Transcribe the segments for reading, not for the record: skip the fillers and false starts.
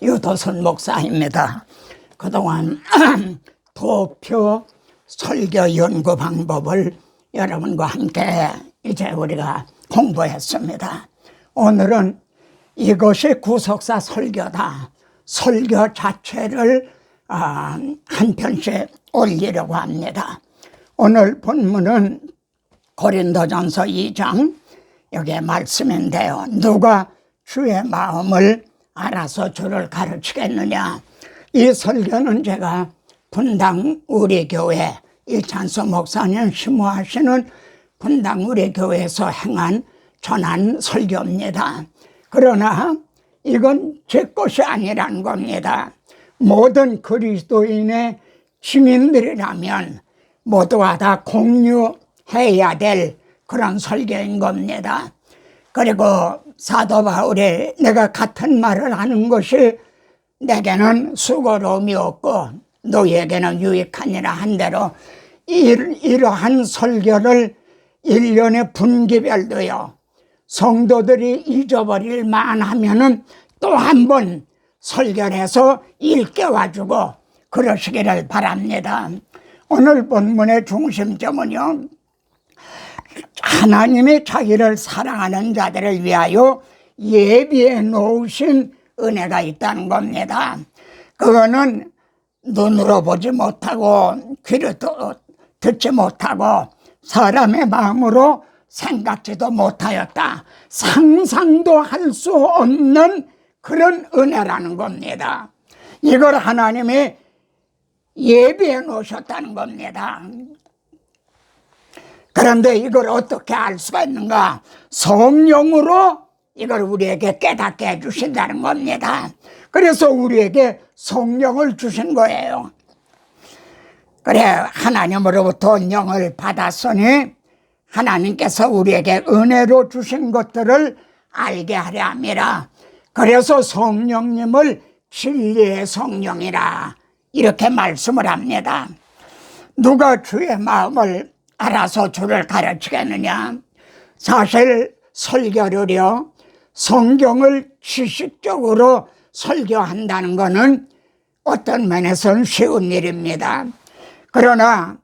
유도선 목사입니다. 그동안 도표 설교 연구 방법을 여러분과 함께 이제 우리가 공부했습니다. 오늘은 이것이 구속사 설교다. 설교 자체를 한 편씩 올리려고 합니다. 오늘 본문은 고린도전서 2장 여기에 말씀인데요. 누가 주의 마음을 알아서 주를 가르치겠느냐. 이 설교는 제가 분당 우리 교회 이찬수 목사님 심호하시는 분당 우리 교회에서 행한 전한 설교입니다. 그러나 이건 제 것이 아니라는 겁니다. 모든 그리스도인의 시민들이라면 모두가 다 공유해야 될 그런 설교인 겁니다. 그리고 사도 바울이 내가 같은 말을 하는 것이 내게는 수고로움이 없고 너희에게는 유익하니라 한 대로 이러한 설교를 1년에 분기별로요 성도들이 잊어버릴 만하면은 또 한 번 설교를 해서 일깨워주고 그러시기를 바랍니다. 오늘 본문의 중심점은요, 하나님이 자기를 사랑하는 자들을 위하여 예비해 놓으신 은혜가 있다는 겁니다. 그거는 눈으로 보지 못하고 귀로 듣지 못하고 사람의 마음으로 생각지도 못하였다. 상상도 할 수 없는 그런 은혜라는 겁니다. 이걸 하나님이 예비해 놓으셨다는 겁니다. 그런데 이걸 어떻게 알 수가 있는가? 성령으로 이걸 우리에게 깨닫게 해주신다는 겁니다. 그래서 우리에게 성령을 주신 거예요. 그래, 하나님으로부터 영을 받았으니 하나님께서 우리에게 은혜로 주신 것들을 알게 하려 함이라. 그래서 성령님을 진리의 성령이라 이렇게 말씀을 합니다. 누가 주의 마음을 알아서 주를 가르치겠느냐. 사실 설교를요, 성경을 지식적으로 설교한다는 것은 어떤 면에서는 쉬운 일입니다. 그러나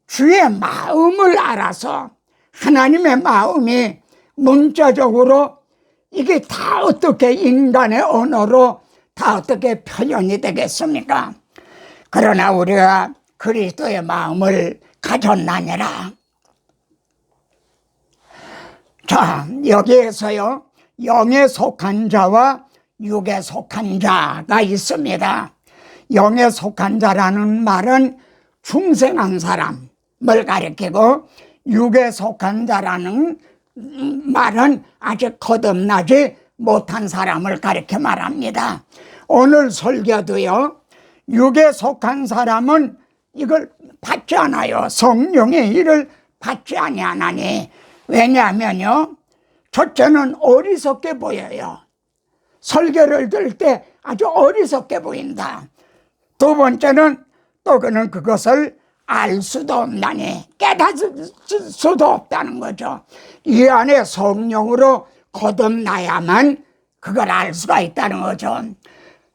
주의 마음을 알아서 하나님의 마음이 문자적으로 이게 다 어떻게 인간의 언어로 다 어떻게 표현이 되겠습니까? 그러나 우리가 그리스도의 마음을 가졌나니라. 자, 여기에서요, 영에 속한 자와 육에 속한 자가 있습니다. 영에 속한 자라는 말은 중생한 사람을 가리키고, 육에 속한 자라는 말은 아직 거듭나지 못한 사람을 가리켜 말합니다. 오늘 설교도요, 육에 속한 사람은 이걸 받지 않아요. 성령의 일을 받지 아니하나니. 왜냐하면요, 첫째는 어리석게 보여요. 설교를 들을 때 아주 어리석게 보인다. 두 번째는 또 그는 그것을 알 수도 없나니, 깨닫을 수도 없다는 거죠. 이 안에 성령으로 거듭나야만 그걸 알 수가 있다는 거죠.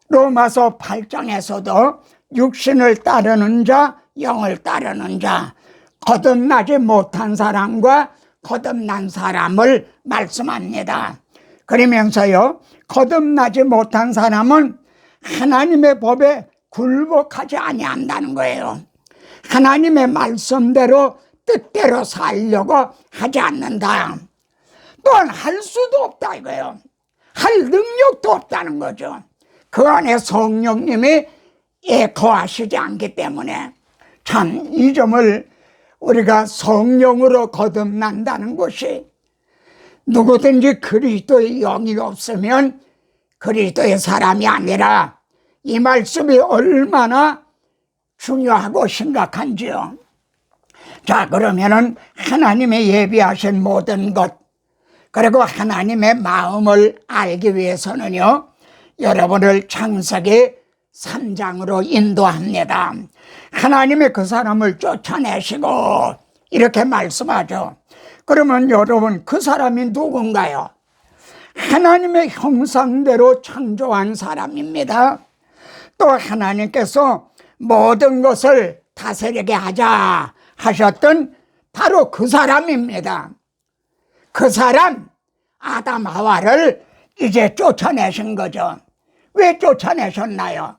로마서 8장에서도 육신을 따르는 자, 영을 따르는 자, 거듭나지 못한 사람과 거듭난 사람을 말씀합니다. 그러면서요, 거듭나지 못한 사람은 하나님의 법에 굴복하지 아니한다는 거예요. 하나님의 말씀대로 뜻대로 살려고 하지 않는다. 또한 할 수도 없다 이거예요. 할 능력도 없다는 거죠. 그 안에 성령님이 거하시지 않기 때문에 참 이 점을 우리가 성령으로 거듭난다는 것이, 누구든지 그리스도의 영이 없으면 그리스도의 사람이 아니라, 이 말씀이 얼마나 중요하고 심각한지요. 자, 그러면은 하나님의 예비하신 모든 것, 그리고 하나님의 마음을 알기 위해서는요, 여러분을 창세기 3장으로 인도합니다. 하나님이 그 사람을 쫓아내시고 이렇게 말씀하죠. 그러면 여러분, 그 사람이 누군가요? 하나님의 형상대로 창조한 사람입니다. 또 하나님께서 모든 것을 다스리게 하자 하셨던 바로 그 사람입니다. 그 사람 아담 하와를 이제 쫓아내신 거죠. 왜 쫓아내셨나요?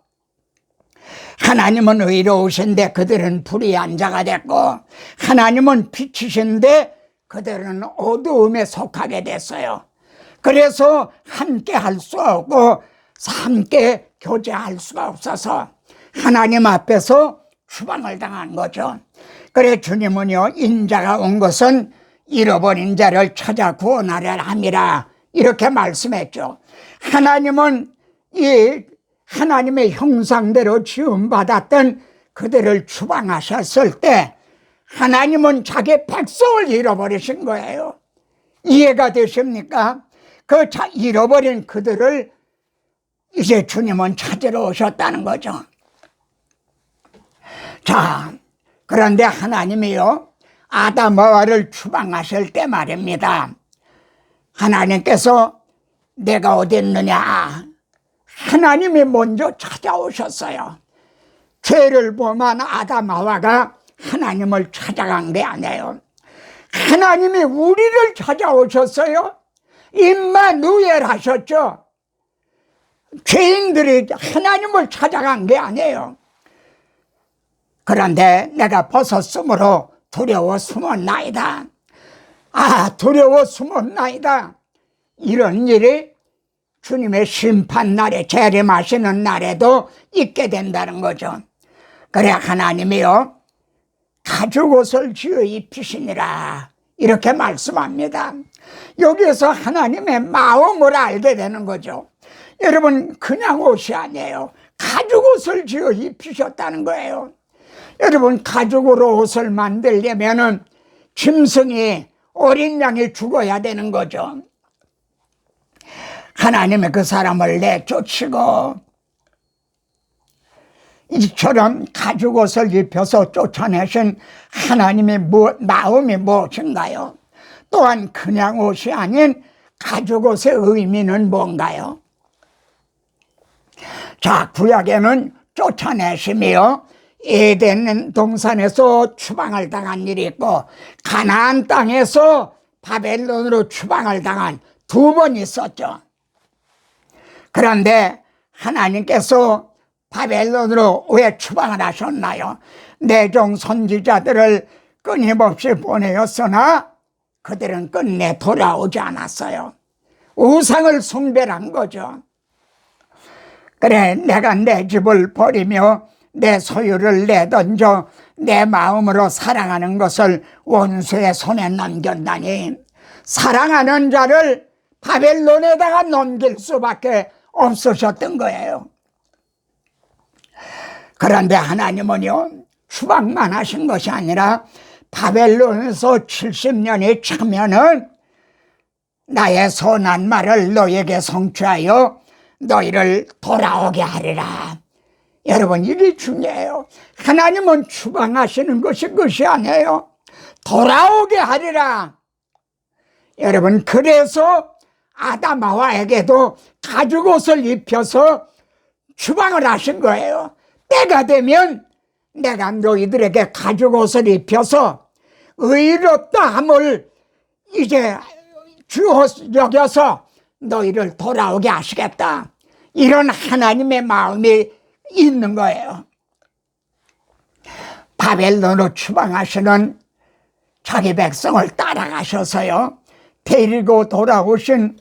하나님은 의로우신데 그들은 불의한 자가 됐고, 하나님은 빛이신데 그들은 어두움에 속하게 됐어요. 그래서 함께 할 수 없고 함께 교제할 수가 없어서 하나님 앞에서 추방을 당한 거죠. 그래 주님은요, 인자가 온 것은 잃어버린 자를 찾아 구원하려 함이라 이렇게 말씀했죠. 하나님은 이 하나님의 형상대로 지음받았던 그들을 추방하셨을 때 하나님은 자기 백성을 잃어버리신 거예요. 이해가 되십니까? 그 잃어버린 그들을 이제 주님은 찾으러 오셨다는 거죠. 자, 그런데 하나님이요, 아담 하와를 추방하실 때 말입니다. 하나님께서 내가 어디 있느냐? 하나님이 먼저 찾아오셨어요. 죄를 범한 아담 하와가 하나님을 찾아간 게 아니에요. 하나님이 우리를 찾아오셨어요. 임마누엘 하셨죠. 죄인들이 하나님을 찾아간 게 아니에요. 그런데 내가 벗었으므로 두려워 숨었나이다. 아, 두려워 숨었나이다. 이런 일이 주님의 심판날에, 재림하시는 날에도 있게 된다는 거죠. 그래 하나님이요, 가죽옷을 지어 입히시니라 이렇게 말씀합니다. 여기에서 하나님의 마음을 알게 되는 거죠. 여러분, 그냥 옷이 아니에요. 가죽옷을 지어 입히셨다는 거예요. 여러분, 가죽으로 옷을 만들려면은 짐승이, 어린 양이 죽어야 되는 거죠. 하나님의 그 사람을 내쫓으고 이처럼 가죽옷을 입혀서 쫓아내신 하나님의 마음이 무엇인가요? 또한 그냥 옷이 아닌 가죽옷의 의미는 뭔가요? 자, 구약에는 쫓아내심이요, 에덴 동산에서 추방을 당한 일이 있고 가나안 땅에서 바벨론으로 추방을 당한 두 번 있었죠. 그런데 하나님께서 바벨론으로 왜 추방을 하셨나요? 내 종 선지자들을 끊임없이 보내었으나 그들은 끝내 돌아오지 않았어요. 우상을 숭배한 거죠. 그래, 내가 내 집을 버리며 내 소유를 내던져 내 마음으로 사랑하는 것을 원수의 손에 넘겼다니, 사랑하는 자를 바벨론에다가 넘길 수밖에 없으셨던 거예요. 그런데 하나님은요, 추방만 하신 것이 아니라 바벨론에서 70년이 차면은 나의 선한 말을 너에게 성취하여 너희를 돌아오게 하리라. 여러분, 이게 중요해요. 하나님은 추방하시는 것이 끝이 아니에요. 돌아오게 하리라. 여러분, 그래서 아담 하와에게도 가죽옷을 입혀서 추방을 하신 거예요. 때가 되면 내가 너희들에게 가죽옷을 입혀서 의롭다 함을 이제 주어 여겨서 너희를 돌아오게 하시겠다. 이런 하나님의 마음이 있는 거예요. 바벨론으로 추방하시는 자기 백성을 따라가셔서요, 데리고 돌아오신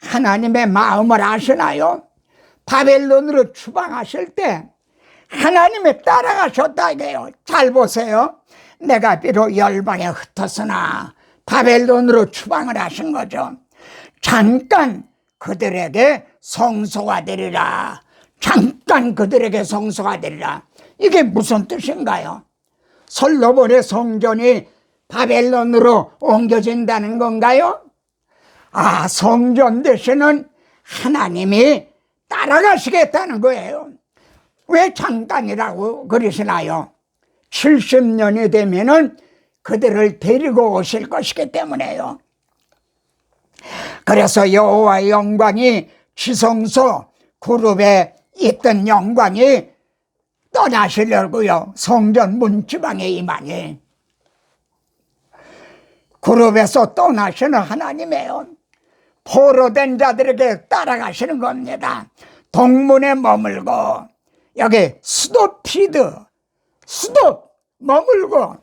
하나님의 마음을 아시나요? 바벨론으로 추방하실 때 하나님이 따라가셨다 이게요. 잘 보세요. 내가 비록 열방에 흩었으나 바벨론으로 추방을 하신 거죠. 잠깐 그들에게 성소가 되리라. 잠깐 그들에게 성소가 되리라. 이게 무슨 뜻인가요? 솔로몬의 성전이 바벨론으로 옮겨진다는 건가요? 아, 성전 대신은 하나님이 따라가시겠다는 거예요. 왜 잠깐이라고 그러시나요? 70년이 되면은 그들을 데리고 오실 것이기 때문에요. 그래서 여호와의 영광이 지성소 그룹에 있던 영광이 떠나시려고요, 성전 문지방에 임하니 그룹에서 떠나시는 하나님이에요. 포로된 자들에게 따라가시는 겁니다. 동문에 머물고, 여기 스톱피드, 스톱 머물고,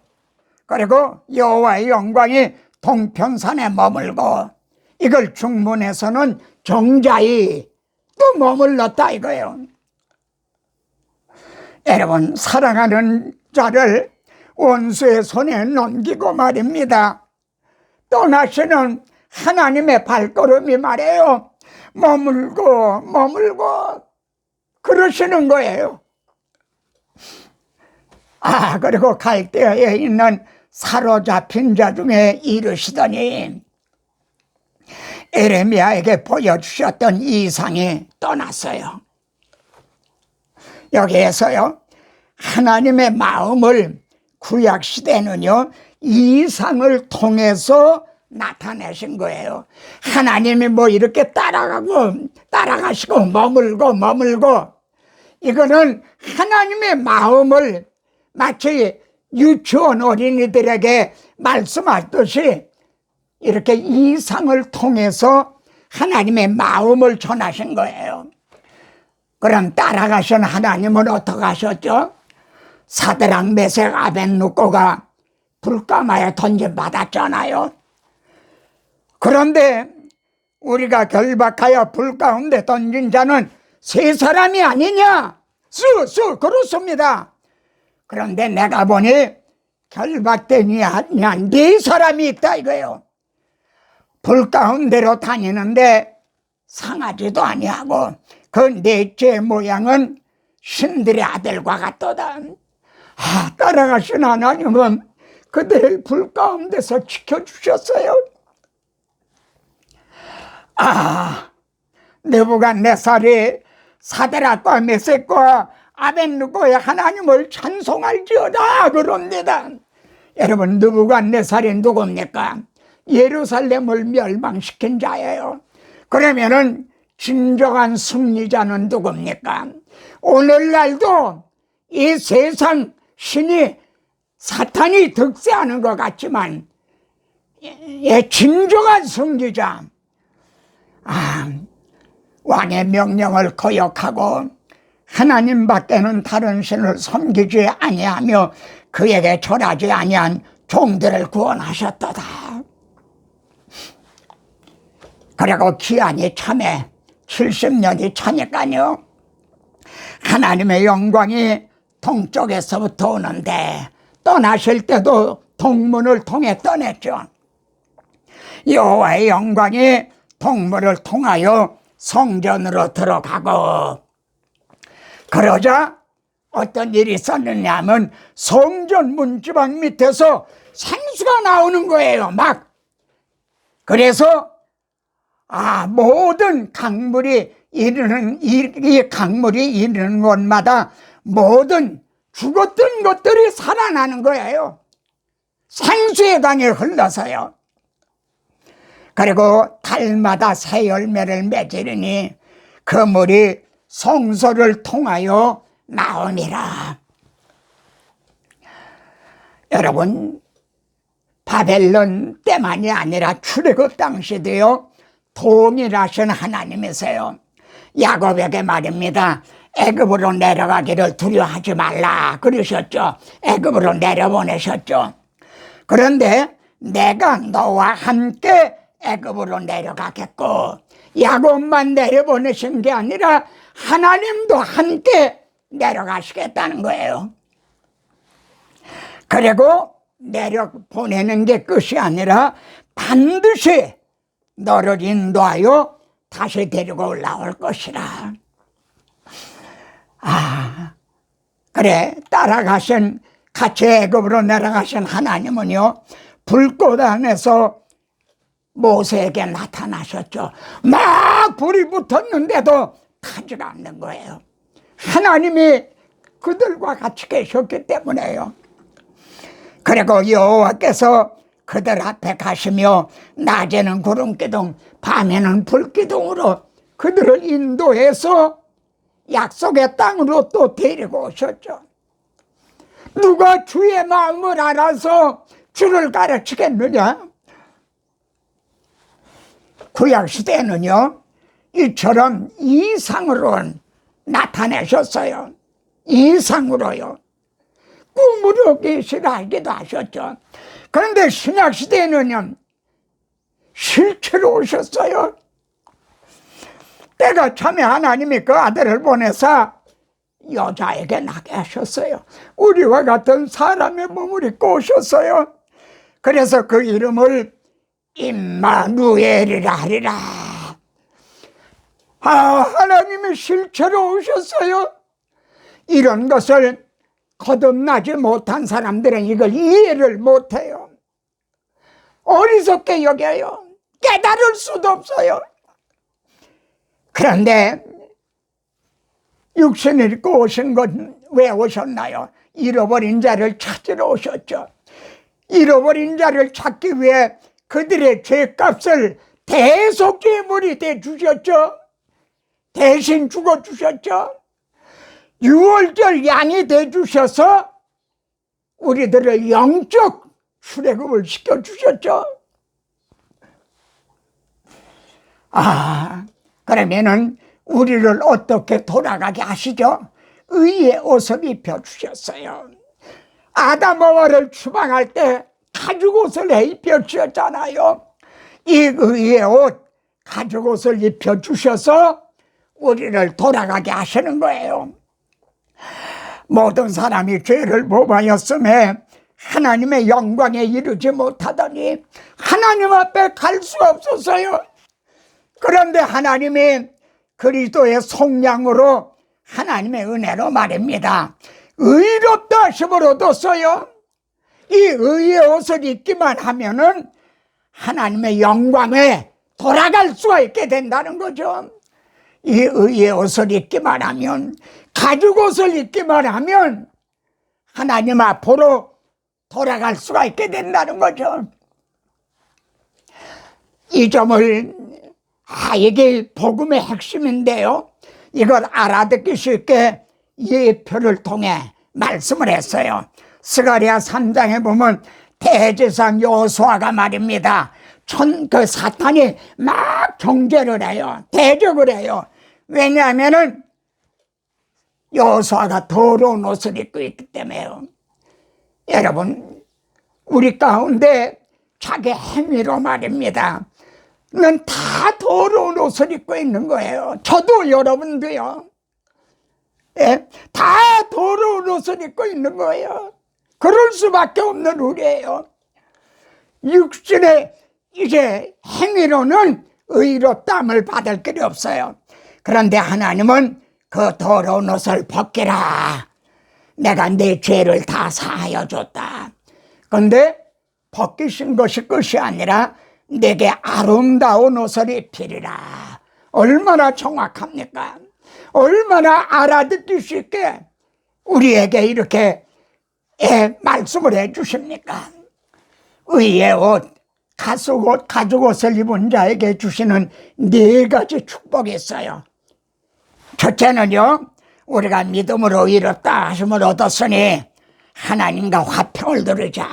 그리고 여호와의 영광이 동편산에 머물고, 이걸 중문에서는 정자히 또 머물렀다 이거예요. 여러분, 사랑하는 자를 원수의 손에 넘기고 말입니다. 떠나시는 하나님의 발걸음이 말이에요. 머물고 머물고 그러시는 거예요. 그리고 갈대아에 있는 사로잡힌 자 중에 이르시더니 에레미야에게 보여주셨던 이상이 떠났어요. 여기에서요, 하나님의 마음을 구약시대는요 이상을 통해서 나타내신 거예요. 하나님이 뭐 이렇게 따라가시고 머물고 이거는 하나님의 마음을 마치 유치원 어린이들에게 말씀하듯이 이렇게 이상을 통해서 하나님의 마음을 전하신 거예요. 그럼 따라가신 하나님은 어떻게 하셨죠? 사드락 메색 아벳느고가 불가마에 던져받았잖아요. 그런데 우리가 결박하여 불 가운데 던진 자는 세 사람이 아니냐? 그렇습니다. 그런데 내가 보니 결박된이 아니야 네 사람이 있다 이거예요. 불 가운데로 다니는데 상하지도 아니하고 그 넷째 모양은 신들의 아들과 같도다. 따라가신 하나님은 그들을 불 가운데서 지켜주셨어요. 느부갓네살이 사드락과 메섹과 아벳느고의 하나님을 찬송할지어다 그럽니다. 여러분, 느부갓네살이 누굽니까? 예루살렘을 멸망시킨 자예요. 그러면은 진정한 승리자는 누굽니까? 오늘날도 이 세상 신이 사탄이 득세하는 것 같지만 진정한 승리자, 왕의 명령을 거역하고 하나님 밖에는 다른 신을 섬기지 아니하며 그에게 절하지 아니한 종들을 구원하셨도다. 그리고 기한이 참에 70년이 차니까요, 하나님의 영광이 동쪽에서부터 오는데 떠나실 때도 동문을 통해 떠났죠. 여호와의 영광이 동문을 통하여 성전으로 들어가고, 그러자 어떤 일이 있었느냐 하면 성전 문지방 밑에서 생수가 나오는 거예요. 막. 그래서 모든 강물이 이 강물이 이르는 곳마다 모든 죽었던 것들이 살아나는 거예요. 생수의 강이 흘러서요. 그리고 달마다 새 열매를 맺으리니 그 물이 성소를 통하여 나오니라. 여러분, 바벨론 때만이 아니라 출애굽 당시도요 동일하신 하나님이세요. 야곱에게 말입니다. 애굽으로 내려가기를 두려워하지 말라 그러셨죠. 애굽으로 내려보내셨죠. 그런데 내가 너와 함께 애굽으로 내려가겠고, 야곱만 내려보내신 게 아니라 하나님도 함께 내려가시겠다는 거예요. 그리고 내려보내는 게 끝이 아니라 반드시 너를 인도하여 다시 데리고 올라올 것이라. 그래, 따라가신, 같이 애굽으로 내려가신 하나님은요 불꽃 안에서 모세에게 나타나셨죠. 막 불이 붙었는데도 타지가 않는 거예요. 하나님이 그들과 같이 계셨기 때문에요. 그리고 여호와께서 그들 앞에 가시며 낮에는 구름기둥 밤에는 불기둥으로 그들을 인도해서 약속의 땅으로 또 데리고 오셨죠. 누가 주의 마음을 알아서 주를 가르치겠느냐? 구약시대에는요 이처럼 이상으로 나타내셨어요. 이상으로요. 꿈으로 계시라 하기도 하셨죠. 그런데 신약시대에는요 실체로 오셨어요. 때가 참에 하나님이 그 아들을 보내사 여자에게 나게 하셨어요. 우리와 같은 사람의 몸을 입고 오셨어요. 그래서 그 이름을 임마누엘이라 하리라. 하나님이 실체로 오셨어요. 이런 것을 거듭나지 못한 사람들은 이걸 이해를 못해요. 어리석게 여겨요. 깨달을 수도 없어요. 그런데 육신을 입고 오신 건 왜 오셨나요? 잃어버린 자를 찾으러 오셨죠. 잃어버린 자를 찾기 위해 그들의 죄값을 대속죄물이 되주셨죠. 대신 죽어주셨죠. 유월절 양이 되주셔서 우리들을 영적 출애굽을 시켜주셨죠. 그러면은 우리를 어떻게 돌아가게 하시죠? 의의 옷을 입혀주셨어요. 아담하와를 추방할 때 가죽옷을 입혀주셨잖아요. 이 의의 옷, 가죽옷을 입혀주셔서 우리를 돌아가게 하시는 거예요. 모든 사람이 죄를 범하였음에 하나님의 영광에 이르지 못하더니 하나님 앞에 갈 수 없었어요. 그런데 하나님이 그리스도의 속량으로 하나님의 은혜로 말입니다. 의롭다 하심을 얻었어요. 이 의의 옷을 입기만 하면은 하나님의 영광에 돌아갈 수가 있게 된다는 거죠. 이 의의 옷을 입기만 하면, 가죽옷을 입기만 하면 하나님 앞으로 돌아갈 수가 있게 된다는 거죠. 이 점을 이게 복음의 핵심인데요. 이걸 알아듣기 쉽게 예표를 통해 말씀을 했어요. 스가랴 3장에 보면 대제사장 여호수아가 말입니다. 그 사탄이 막 경제를 해요. 대적을 해요. 왜냐하면은 여호수아가 더러운 옷을 입고 있기 때문에요. 여러분, 우리 가운데 자기 행위로 말입니다. 는 다 더러운 옷을 입고 있는 거예요. 저도 여러분도요. 예? 다 더러운 옷을 입고 있는 거예요. 그럴 수밖에 없는 우리예요. 육신의 이제 행위로는 의롭다함을 받을 길이 없어요. 그런데 하나님은 그 더러운 옷을 벗기라. 내가 내 죄를 다 사하여 줬다. 그런데 벗기신 것이 끝이 아니라 내게 아름다운 옷을 입히리라. 얼마나 정확합니까? 얼마나 알아듣기 쉽게 우리에게 이렇게 말씀을 해 주십니까? 의의 옷, 가죽옷, 가죽옷을 입은 자에게 주시는 4가지 축복이 있어요. 첫째는요, 우리가 믿음으로 의롭다 하심을 얻었으니 하나님과 화평을 누리자.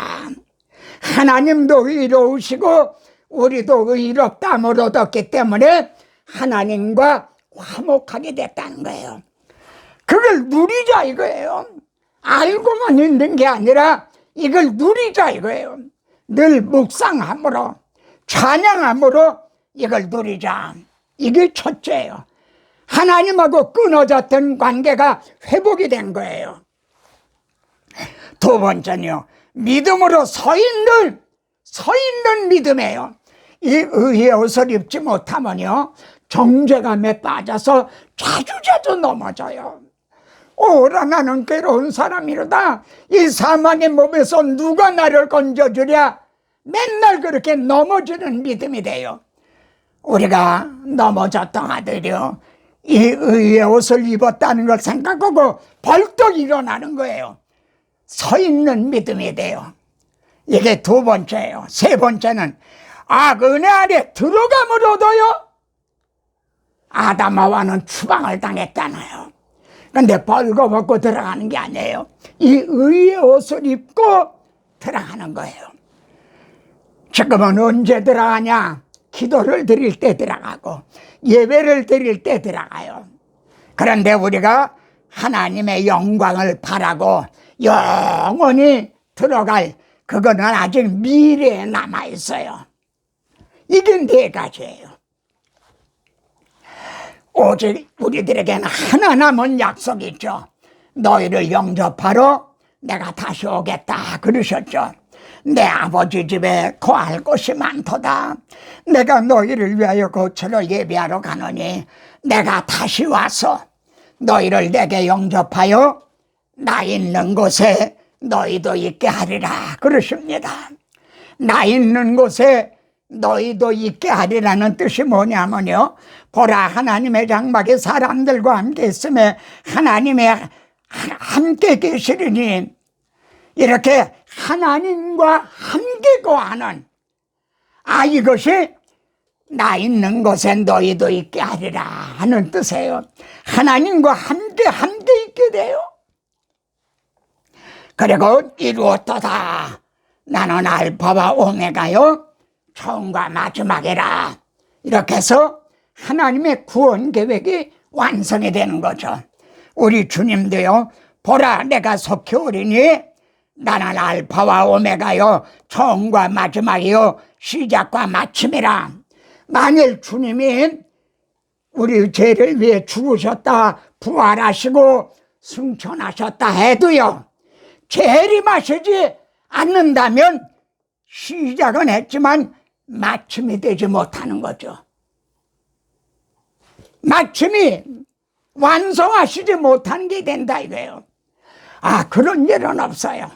하나님도 의로우시고 우리도 의롭다함을 얻었기 때문에 하나님과 화목하게 됐다는 거예요. 그걸 누리자 이거예요. 알고만 있는 게 아니라 이걸 누리자 이거예요. 늘 묵상함으로 찬양함으로 이걸 누리자. 이게 첫째예요. 하나님하고 끊어졌던 관계가 회복이 된 거예요. 두 번째는요, 믿음으로 서 있는 믿음이에요. 이 의의 옷을 입지 못하면요, 정죄감에 빠져서 자주자주 넘어져요. 오라 나는 괴로운 사람이로다. 이 사망의 몸에서 누가 나를 건져주랴. 맨날 그렇게 넘어지는 믿음이 돼요. 우리가 넘어졌던 아들이요, 이 의의 옷을 입었다는 걸 생각하고 벌떡 일어나는 거예요. 서 있는 믿음이 돼요. 이게 두 번째예요. 세 번째는 은혜 안에 들어감으로도요, 아담하와는 추방을 당했잖아요. 근데 벌거벗고 들어가는 게 아니에요. 이 의의 옷을 입고 들어가는 거예요. 지금은 언제 들어가냐? 기도를 드릴 때 들어가고 예배를 드릴 때 들어가요. 그런데 우리가 하나님의 영광을 바라고 영원히 들어갈, 그거는 아직 미래에 남아있어요. 이게 네 가지예요. 오직 우리들에게는 하나 남은 약속이 있죠. 너희를 영접하러 내가 다시 오겠다 그러셨죠. 내 아버지 집에 거할 곳이 많도다. 내가 너희를 위하여 거처를 예비하러 가노니 내가 다시 와서 너희를 내게 영접하여 나 있는 곳에 너희도 있게 하리라 그러십니다. 나 있는 곳에 너희도 있게 하리라는 뜻이 뭐냐면요, 보라 하나님의 장막에 사람들과 함께 있음에 하나님의 함께 계시리니, 이렇게 하나님과 함께 거하는, 이것이 나 있는 곳에 너희도 있게 하리라 하는 뜻이에요. 하나님과 함께 있게 돼요. 그리고 이루었도다. 나는 알파와 오메가요, 처음과 마지막이라. 이렇게 해서 하나님의 구원 계획이 완성이 되는 거죠. 우리 주님도요, 보라 내가 속히 오리니 나는 알파와 오메가요, 처음과 마지막이요, 시작과 마침이라. 만일 주님이 우리 죄를 위해 죽으셨다, 부활하시고 승천하셨다 해도요, 재림하시지 않는다면 시작은 했지만 마침이 되지 못하는 거죠. 마침이 완성하시지 못한 게 된다 이거예요. 그런 일은 없어요.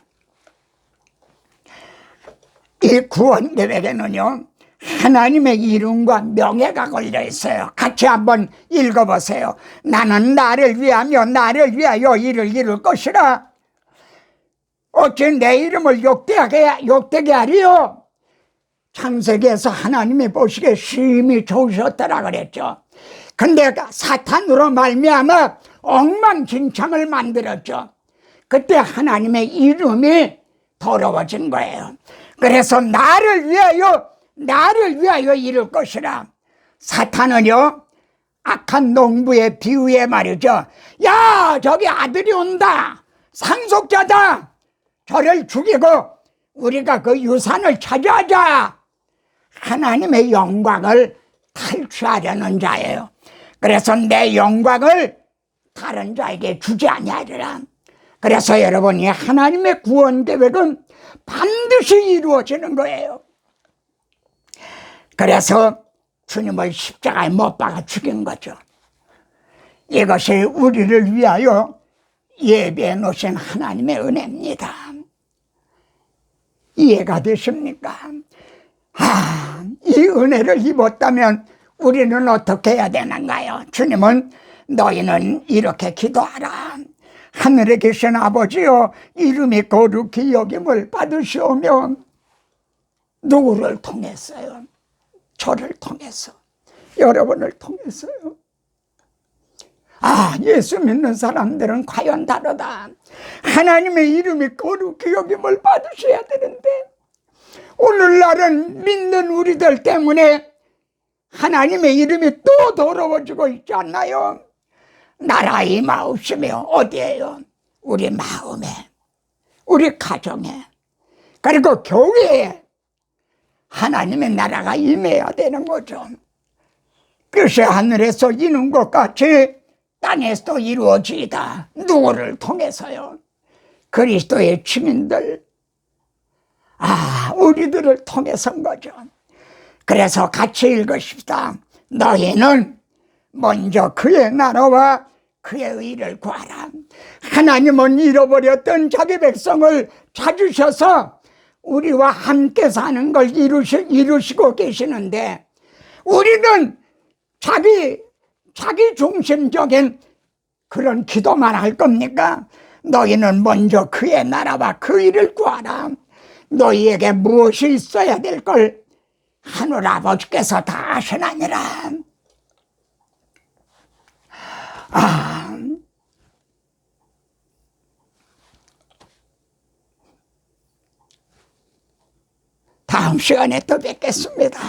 이 구원 계획에는요, 하나님의 이름과 명예가 걸려 있어요. 같이 한번 읽어보세요. 나는 나를 위하여 이를 이룰 것이라. 어찌 내 이름을 욕되게 하리요? 창세기에서 하나님이 보시기에 심히 좋으셨더라 그랬죠. 근데 사탄으로 말미암아 엉망진창을 만들었죠. 그때 하나님의 이름이 더러워진 거예요. 그래서 나를 위하여 이룰 것이라. 사탄은요, 악한 농부의 비유에 말이죠. 야, 저기 아들이 온다, 상속자다, 저를 죽이고 우리가 그 유산을 차지하자. 하나님의 영광을 탈취하려는 자예요. 그래서 내 영광을 다른 자에게 주지 아니하리라. 그래서 여러분이 하나님의 구원 계획은 반드시 이루어지는 거예요. 그래서 주님을 십자가에 못 박아 죽인 거죠. 이것이 우리를 위하여 예비해 놓으신 하나님의 은혜입니다. 이해가 되십니까? 이 은혜를 입었다면 우리는 어떻게 해야 되는가요? 주님은 너희는 이렇게 기도하라. 하늘에 계신 아버지여, 이름이 거룩히 여김을 받으시오며. 누구를 통했어요? 저를 통해서, 여러분을 통해서요. 예수 믿는 사람들은 과연 다르다. 하나님의 이름이 거룩히 여김을 받으셔야 되는데, 오늘날은 믿는 우리들 때문에 하나님의 이름이 또 더러워지고 있지 않나요? 나라 임하옵시며 어디에요? 우리 마음에, 우리 가정에, 그리고 교회에 하나님의 나라가 임해야 되는 거죠. 그것이 하늘에서 이룬 것 같이 땅에서도 이루어지이다. 누구를 통해서요? 그리스도의 증인들, 우리들을 통해서인 거죠. 그래서 같이 읽으십시다. 너희는 먼저 그의 나라와 그의 의를 구하라. 하나님은 잃어버렸던 자기 백성을 찾으셔서 우리와 함께 사는 걸 이루시고 계시는데, 우리는 자기 중심적인 그런 기도만 할 겁니까? 너희는 먼저 그의 나라와 그 일을 구하라. 너희에게 무엇이 있어야 될 걸 하늘 아버지께서 다 아시나니라. 다음 시간에 또 뵙겠습니다.